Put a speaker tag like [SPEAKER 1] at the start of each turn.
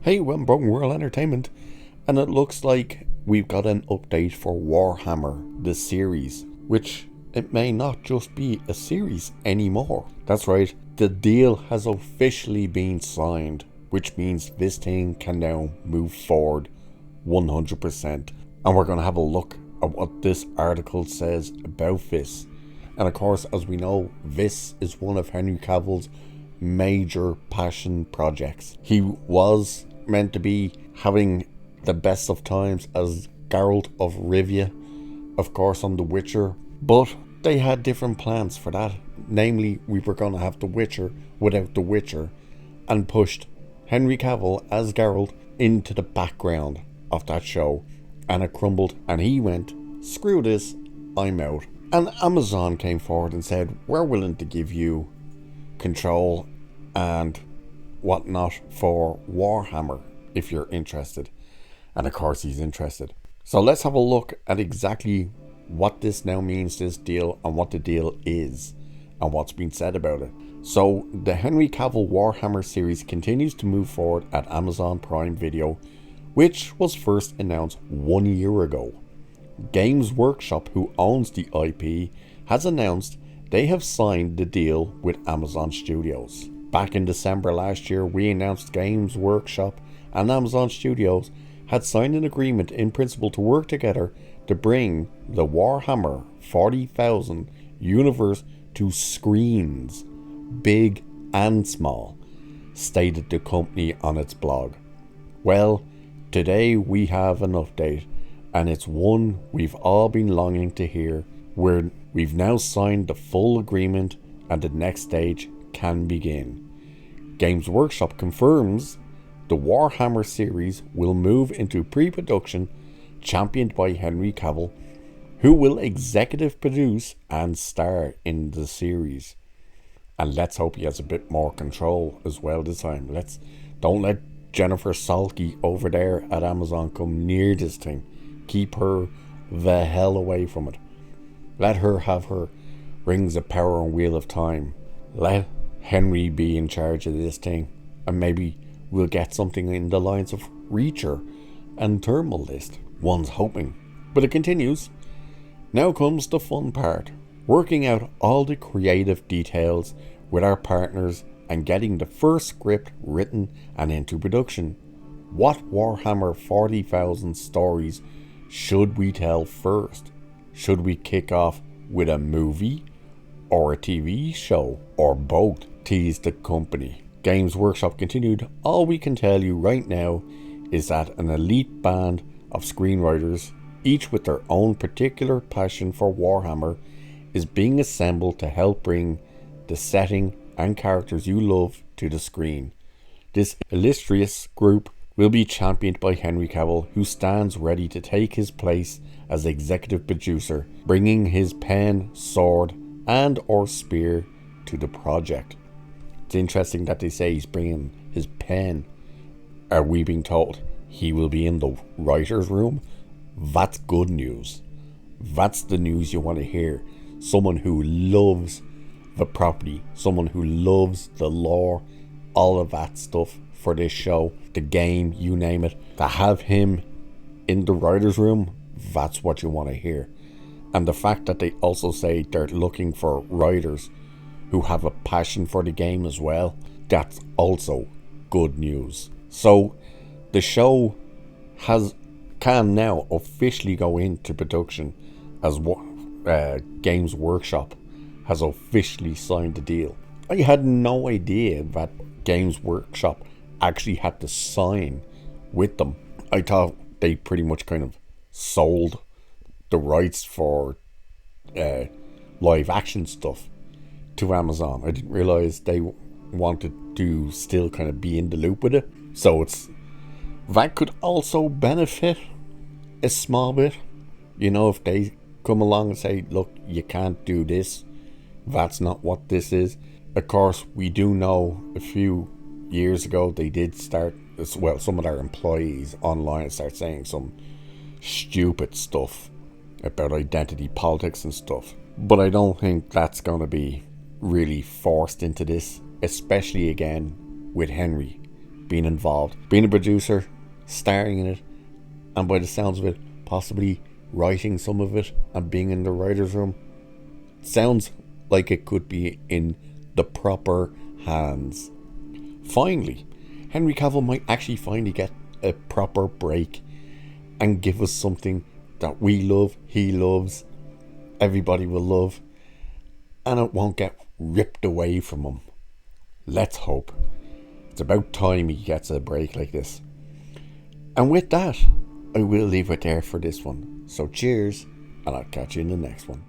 [SPEAKER 1] Hey, welcome to World Entertainment, and it looks like we've got an update for Warhammer, the series, which it may not just be a series anymore. That's right, the deal has officially been signed, which means this thing can now move forward 100%. And we're going to have a look at what this article says about this. And of course, as we know, this is one of Henry Cavill's major passion projects. He was meant to be having the best of times as Geralt of Rivia, of course, on The Witcher, but they had different plans for that. Namely, we were going to have The Witcher without The Witcher, and pushed Henry Cavill as Geralt into the background of that show, and it crumbled, and he went, screw this, I'm out. And Amazon came forward and said, we're willing to give you control and whatnot for Warhammer if you're interested. And of course he's interested. So let's have a look at exactly what this now means, this deal, and what the deal is and what's been said about it. So the Henry Cavill Warhammer series continues to move forward at Amazon Prime Video, which was first announced 1 year ago. Games Workshop, who owns the IP, has announced they have signed the deal with Amazon Studios. Back in December last year, we announced Games Workshop and Amazon Studios had signed an agreement in principle to work together to bring the Warhammer 40,000 universe to screens, big and small, stated the company on its blog. Well, today we have an update, and it's one we've all been longing to hear, where we've now signed the full agreement and the next stage can begin. Games Workshop confirms the Warhammer series will move into pre-production, championed by Henry Cavill, who will executive produce and star in the series. And let's hope he has a bit more control as well this time. Don't let Jennifer Salke over there at Amazon come near this thing. Keep her the hell away from it. Let her have her Rings of Power and Wheel of Time. Let Henry be in charge of this thing, and maybe we'll get something in the lines of Reacher and Thermal List. One's hoping. But it continues. Now comes the fun part. Working out all the creative details with our partners and getting the first script written and into production. What Warhammer 40,000 stories should we tell first? Should we kick off with a movie or a TV show or both? Teased the company. Games Workshop continued, all we can tell you right now is that an elite band of screenwriters, each with their own particular passion for Warhammer, is being assembled to help bring the setting and characters you love to the screen. This illustrious group will be championed by Henry Cavill, who stands ready to take his place as executive producer, bringing his pen, sword, and or spear to the project. It's interesting that they say he's bringing his pen. Are we being told he will be in the writer's room? That's good news. That's the news you want to hear. Someone who loves the property, someone who loves the lore, all of that stuff for this show, the game, you name it. To have him in the writer's room, that's what you want to hear. And the fact that they also say they're looking for writers who have a passion for the game as well, that's also good news. So the show can now officially go into production as Games Workshop has officially signed the deal. I had no idea that Games Workshop actually had to sign with them. I thought they pretty much kind of sold the rights for live action stuff to Amazon. I didn't realize they wanted to still kind of be in the loop with it. So that could also benefit a small bit. You know, if they come along and say, look, you can't do this. That's not what this is. Of course, we do know a few years ago they did start, well, some of their employees online start saying some stupid stuff about identity politics and stuff. But I don't think that's going to be really forced into this, especially again with Henry. being involved, being a producer, starring in it, and by the sounds of it, possibly writing some of it and being in the writer's room. Sounds like it could be in the proper hands. Finally, Henry Cavill might actually finally get a proper break and give us something that we love, he loves, everybody will love, and it won't get ripped away from him. Let's hope. It's about time he gets a break like this. And with that, I will leave it there for this one. So cheers, and I'll catch you in the next one.